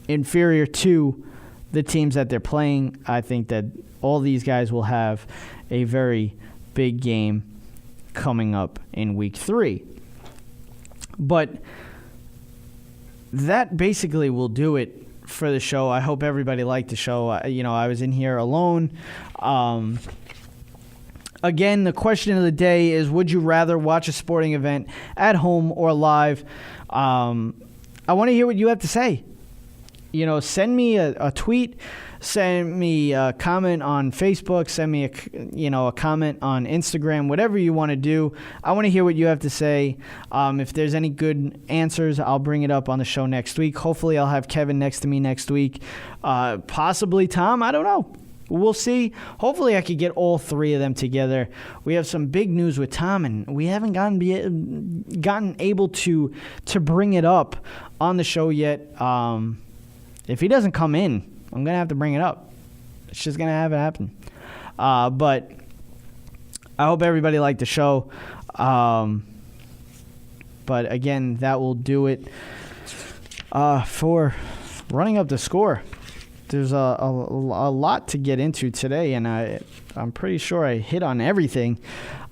S2: inferior to the teams that they're playing. I think that all these guys will have a very big game coming up in week 3. But that basically will do it for the show. I hope everybody liked the show. I was in here alone. Again, the question of the day is, would you rather watch a sporting event at home or live? I want to hear what you have to say. Send me a tweet. Send me a comment on Facebook. Send me a comment on Instagram. Whatever you want to do, I want to hear what you have to say. If there's any good answers, I'll bring it up on the show next week. Hopefully, I'll have Kevin next to me next week. Possibly Tom. I don't know. We'll see. Hopefully, I could get all 3 of them together. We have some big news with Tom, and we haven't gotten able to bring it up on the show yet. If he doesn't come in, I'm going to have to bring it up. It's just going to have it happen. But I hope everybody liked the show. But again, that will do it for running up the score. There's a lot to get into today, and I'm pretty sure I hit on everything.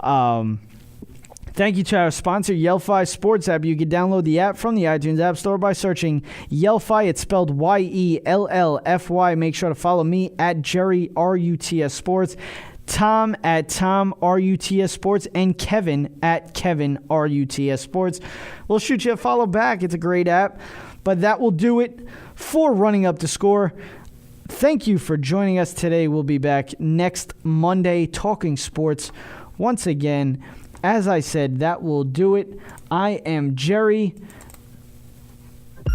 S2: Thank you to our sponsor, Yellfi Sports App. You can download the app from the iTunes App Store by searching Yellfi. It's spelled YELLFY. Make sure to follow me at Jerry RUTS Sports, Tom at Tom RUTS Sports, and Kevin at Kevin RUTS Sports. We'll shoot you a follow back. It's a great app. But that will do it for running up the score. Thank you for joining us today. We'll be back next Monday talking sports once again. As I said, that will do it. I am Jerry.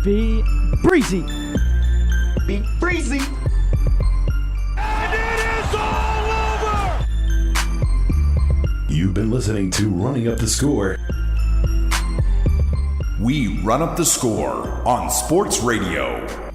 S2: Be breezy.
S9: Be breezy. And it is all over!
S13: You've been listening to Running Up the Score.
S14: We run up the score on Sports Radio.